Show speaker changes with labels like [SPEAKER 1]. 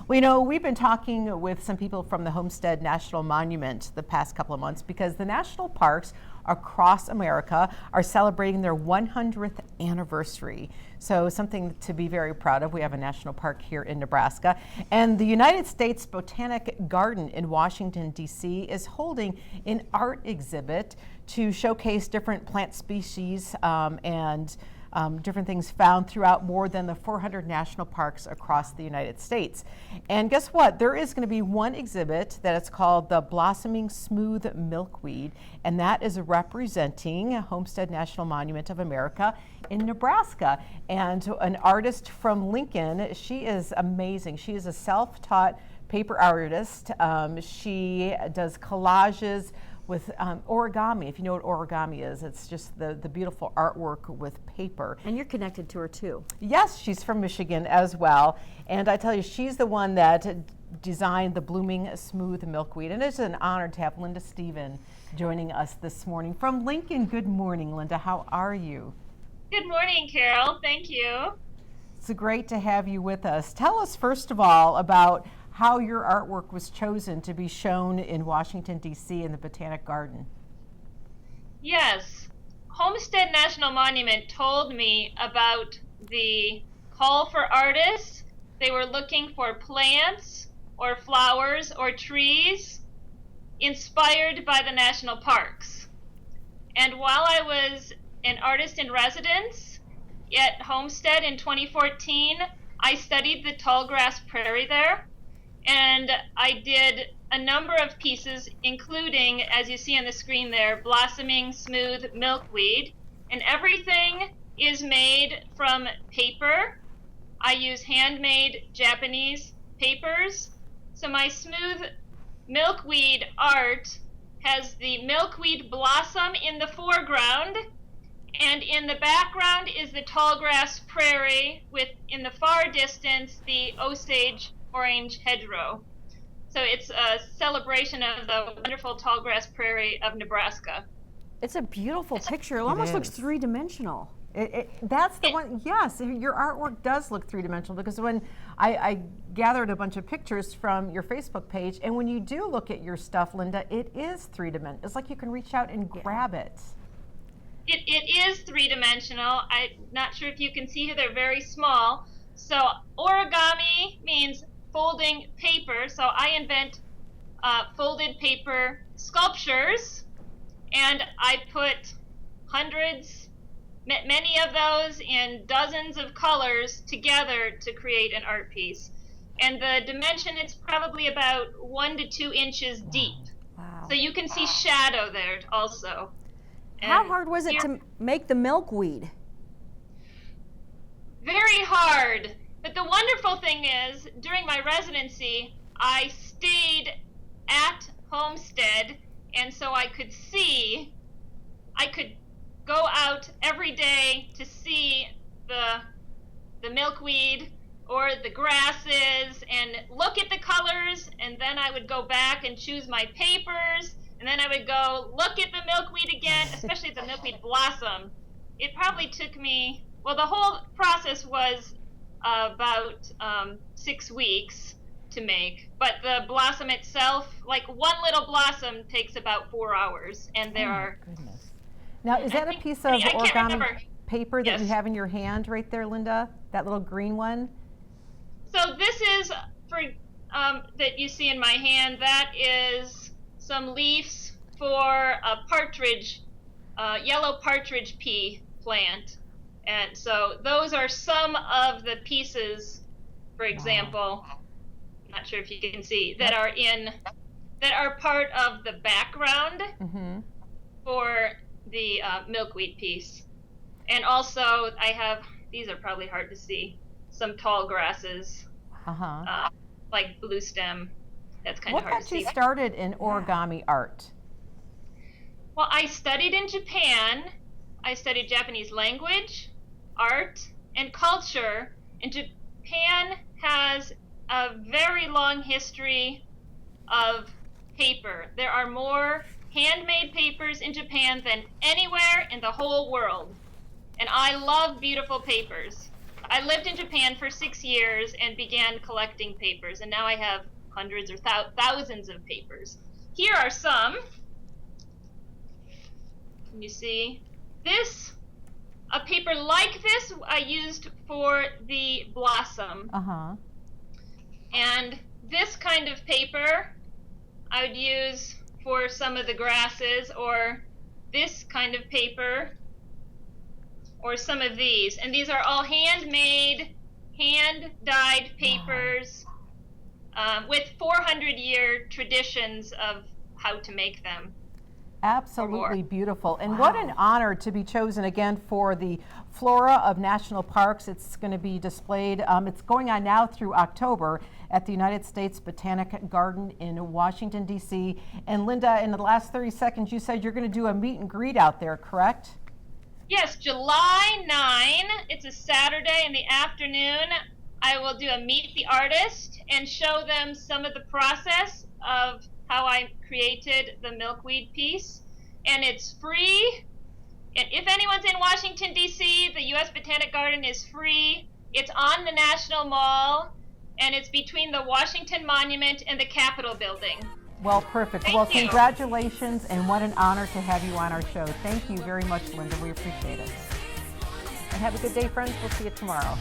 [SPEAKER 1] Well, we've been talking with some people from the Homestead National Monument the past couple of months because the national parks across America are celebrating their 100th anniversary. So something to be very proud of. We have a national park here in Nebraska. And the United States Botanic Garden in Washington, D.C. is holding an art exhibit to showcase different plant species and different things found throughout more than the 400 national parks across the United States. And guess what? There is going to be one exhibit that is called the Blossoming Smooth Milkweed, and that is representing Homestead National Monument of America in Nebraska. And an artist from Lincoln, she is amazing. She is a self-taught paper artist. She does collages with origami. If you know what origami is, it's just the beautiful artwork with paper.
[SPEAKER 2] And you're connected to her too.
[SPEAKER 1] Yes, she's from Michigan as well. And I tell you, she's the one that designed the blooming smooth milkweed. And it's an honor to have Linda Stephen joining us this morning from Lincoln. Good morning, Linda. How are you?
[SPEAKER 3] Good morning, Carol. Thank you.
[SPEAKER 1] It's great to have you with us. Tell us, first of all, about how your artwork was chosen to be shown in Washington, D.C. in the Botanic Garden.
[SPEAKER 3] Yes, Homestead National Monument told me about the call for artists. They were looking for plants or flowers or trees inspired by the national parks. And while I was an artist in residence at Homestead in 2014, I studied the tallgrass prairie there. And I did a number of pieces, including, as you see on the screen there, Blossoming Smooth Milkweed. And everything is made from paper. I use handmade Japanese papers. So my smooth milkweed art has the milkweed blossom in the foreground, and in the background is the tallgrass prairie with, in the far distance, the Osage orange hedgerow. So it's a celebration of the wonderful tallgrass prairie of Nebraska.
[SPEAKER 2] It's a beautiful picture. It almost looks three-dimensional.
[SPEAKER 1] That's the one. Yes, your artwork does look three-dimensional, because when I gathered a bunch of pictures from your Facebook page, and when you do look at your stuff, Linda, it is three-dimensional. It's like you can reach out and grab it.
[SPEAKER 3] It is three-dimensional. I'm not sure if you can see here, they're very small. So origami means folding paper, so I invent folded paper sculptures, and I put hundreds, many of those in dozens of colors together to create an art piece. And the dimension, it's probably about 1 to 2 inches deep.
[SPEAKER 2] Wow.
[SPEAKER 3] So you can see shadow there also.
[SPEAKER 2] How hard was it to make the milkweed?
[SPEAKER 3] Very hard. But the wonderful thing is, during my residency, I stayed at Homestead, and so I could go out every day to see the milkweed or the grasses and look at the colors, and then I would go back and choose my papers, and then I would go look at the milkweed again, especially the milkweed blossom. It probably took me, well, the whole process was about 6 weeks to make, but the blossom itself, like one little blossom, takes about 4 hours, and there are.
[SPEAKER 1] Goodness. Now, is that a piece of origami paper that you have in your hand right there, Linda? That little green one?
[SPEAKER 3] So this is for that you see in my hand. That is some leaves for a partridge, yellow partridge pea plant. And so those are some of the pieces, for example, I'm not sure if you can see, that are part of the background for the milkweed piece. And also I have, these are probably hard to see, some tall grasses, like blue stem. That's kind of hard to see.
[SPEAKER 1] What got you started in origami art?
[SPEAKER 3] Well, I studied in Japan. I studied Japanese language, art, and culture. And Japan has a very long history of paper. There are more handmade papers in Japan than anywhere in the whole world. And I love beautiful papers. I lived in Japan for 6 years and began collecting papers, and now I have hundreds or thousands of papers. Here are some. Can you see? A paper like this I used for the blossom.
[SPEAKER 1] Uh-huh.
[SPEAKER 3] And this kind of paper I would use for some of the grasses, or this kind of paper, or some of these. And these are all handmade, hand-dyed papers with 400-year traditions of how to make them.
[SPEAKER 1] Absolutely beautiful. And what an honor to be chosen again for the Flora of National Parks. It's going to be displayed, it's going on now through October at the United States Botanical Garden in Washington, D.C. And Linda, in the last 30 seconds, you said you're going to do a meet and greet out there, correct?
[SPEAKER 3] Yes, July 9, it's a Saturday in the afternoon. I will do a Meet the Artist and show them some of the process of how I created the milkweed piece. And it's free. And if anyone's in Washington, D.C., the U.S. Botanic Garden is free. It's on the National Mall, and it's between the Washington Monument and the Capitol Building.
[SPEAKER 1] Well, perfect.
[SPEAKER 3] Thank
[SPEAKER 1] Well,
[SPEAKER 3] you.
[SPEAKER 1] congratulations, and what an honor to have you on our show. Thank you very much, Linda. We appreciate it. And have a good day, friends. We'll see you tomorrow.